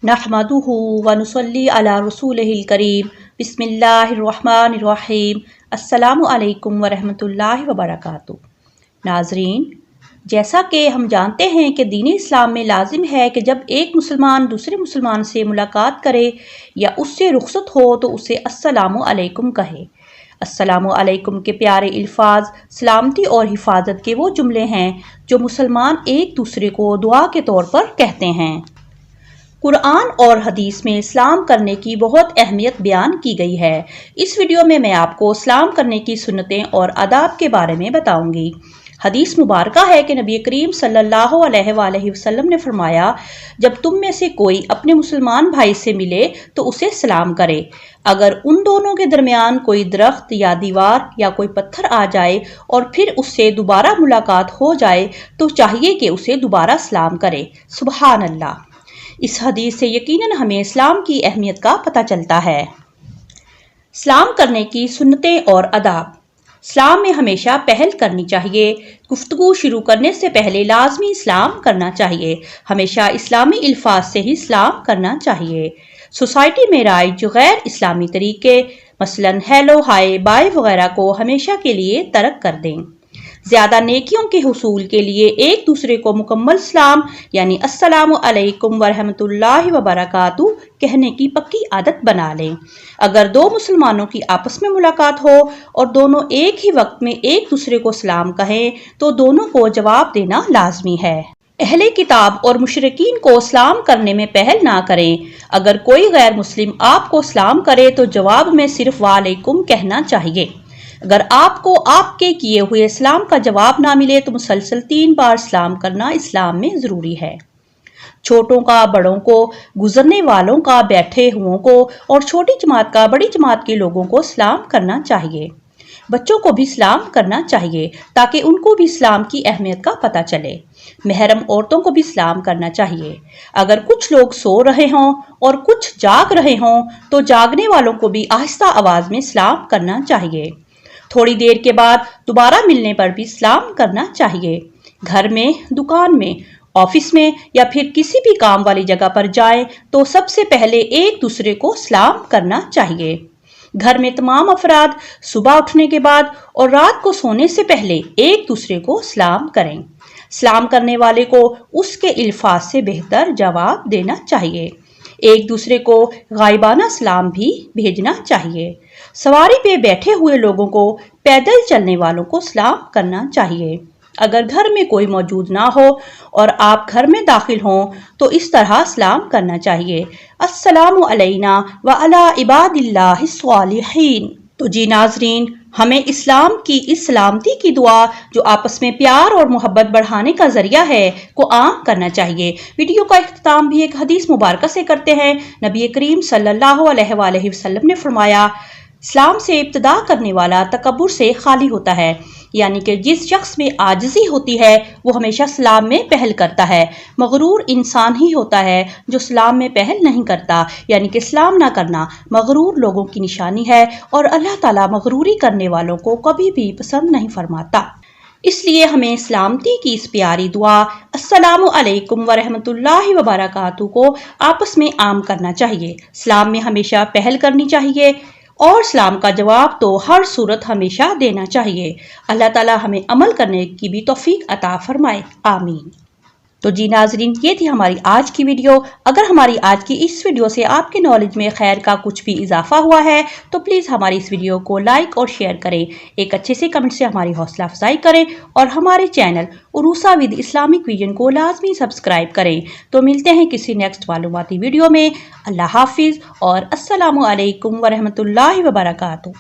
नहमदुहु व नुसल्ली अला रसूलिहिल करीम। बिस्मिल्लाहिर्रहमानिर्रहीम। अस्सलामु अलैकुम व रहमतुल्लाहि व बरकातुहू। नाज़रीन, जैसा कि हम जानते हैं कि दीन इस्लाम में लाजिम है कि जब एक मुसलमान दूसरे मुसलमान से मुलाकात करे या उससे रुखसत हो तो उसे अस्सलामु अलैकुम कहे। अस्सलामु अलैकुम के प्यारे अल्फाज सलामती और हिफाजत के वो जुमले हैं जो मुसलमान एक दूसरे को दुआ के तौर पर कहते हैं। कुरान और हदीस में सलाम करने की बहुत अहमियत बयान की गई है। इस वीडियो में मैं आपको सलाम करने की सुन्नतें और आदाब के बारे में बताऊंगी। हदीस मुबारका है कि नबी करीम सल्लल्लाहु अलैहि वसल्लम ने फरमाया, जब तुम में से कोई अपने मुसलमान भाई से मिले तो उसे सलाम करे। अगर उन दोनों के दरमियान कोई दरख्त या दीवार या कोई पत्थर आ जाए और फिर उससे दोबारा मुलाकात हो जाए तो चाहिए कि उसे दोबारा सलाम करे। सुबहान अल्लाह। इस हदीस से यकीनन हमें इस्लाम की अहमियत का पता चलता है। सलाम करने की सुन्नतें और अदाब। सलाम में हमेशा पहल करनी चाहिए। गुफ्तगू शुरू करने से पहले लाजमी सलाम करना चाहिए। हमेशा इस्लामी अल्फाज से ही सलाम करना चाहिए। सोसाइटी में राइज गैर इस्लामी तरीके मसलन हेलो, हाय, बाय वगैरह को हमेशा के लिए तर्क कर दें। ज़्यादा नेकियों के हुसूल के लिए एक दूसरे को मुकम्मल सलाम यानी अस्सलामु अलैकुम व रहमतुल्लाहि व बरकातुहू कहने की पक्की आदत बना लें। अगर दो मुसलमानों की आपस में मुलाकात हो और दोनों एक ही वक्त में एक दूसरे को सलाम कहें तो दोनों को जवाब देना लाजमी है। अहले किताब और मुशरिकीन को सलाम करने में पहल ना करें। अगर कोई गैर मुस्लिम आपको सलाम करे तो जवाब में सिर्फ वालेकुम कहना चाहिए। अगर आपको आपके किए हुए सलाम का जवाब ना मिले तो मुसलसल 3 बार सलाम करना इस्लाम में ज़रूरी है। छोटों का बड़ों को, गुजरने वालों का बैठे हुओं को और छोटी जमात का बड़ी जमात के लोगों को सलाम करना चाहिए। बच्चों को भी सलाम करना चाहिए ताकि उनको भी सलाम की अहमियत का पता चले। महरम औरतों को भी सलाम करना चाहिए। अगर कुछ लोग सो रहे हों और कुछ जाग रहे हों तो जागने वालों को भी आहिस्ता आवाज़ में सलाम करना चाहिए। थोड़ी देर के बाद दोबारा मिलने पर भी सलाम करना चाहिए। घर में, दुकान में, ऑफिस में या फिर किसी भी काम वाली जगह पर जाएं तो सबसे पहले एक दूसरे को सलाम करना चाहिए। घर में तमाम अफराद सुबह उठने के बाद और रात को सोने से पहले एक दूसरे को सलाम करें। सलाम करने वाले को उसके अल्फाज से बेहतर जवाब देना चाहिए। एक दूसरे को गायबाना सलाम भी भेजना चाहिए। सवारी पे बैठे हुए लोगों को, पैदल चलने वालों को सलाम करना चाहिए। अगर घर में कोई मौजूद ना हो और आप घर में दाखिल हों तो इस तरह सलाम करना चाहिए, अस्सलामु अलैना व अला इबादिल्लाहिस सालिहीन। तो जी नाजरीन, हमें इस्लाम की इस सलामती की दुआ जो आपस में प्यार और मोहब्बत बढ़ाने का जरिया है को आम करना चाहिए। वीडियो का इख्तिताम भी एक हदीस मुबारक से करते हैं। नबी करीम सल्लल्लाहु अलैहि वसल्लम ने फरमाया, सलाम से इब्तिदा करने वाला तकब्बुर से खाली होता है, यानी कि जिस शख्स में आजिज़ी होती है वो हमेशा सलाम में पहल करता है। मगरूर इंसान ही होता है जो सलाम में पहल नहीं करता, यानी कि सलाम ना करना मगरूर लोगों की निशानी है और अल्लाह ताला मगरूरी करने वालों को कभी भी पसंद नहीं फरमाता। इसलिए हमें सलामती की इस प्यारी दुआ अस्सलामु अलैकुम व रहमतुल्लाहि व बरकातुहू को आपस में आम करना चाहिए। सलाम में हमेशा पहल करनी चाहिए और सलाम का जवाब तो हर सूरत हमेशा देना चाहिए। अल्लाह ताला हमें अमल करने की भी तौफीक अता फरमाए, आमीन। तो जी नाजरीन, ये थी हमारी आज की वीडियो। अगर हमारी आज की इस वीडियो से आपके नॉलेज में खैर का कुछ भी इजाफा हुआ है तो प्लीज़ हमारी इस वीडियो को लाइक और शेयर करें। एक अच्छे से कमेंट से हमारी हौसला अफजाई करें और हमारे channel Urusa with Islamic vision को लाजमी सब्सक्राइब करें। तो मिलते हैं किसी नेक्स्ट मालूमाती वीडियो में। अल्लाह हाफिज़ और अस्सलामु अलैकुम व रहमतुल्लाहि व बरकातुहू।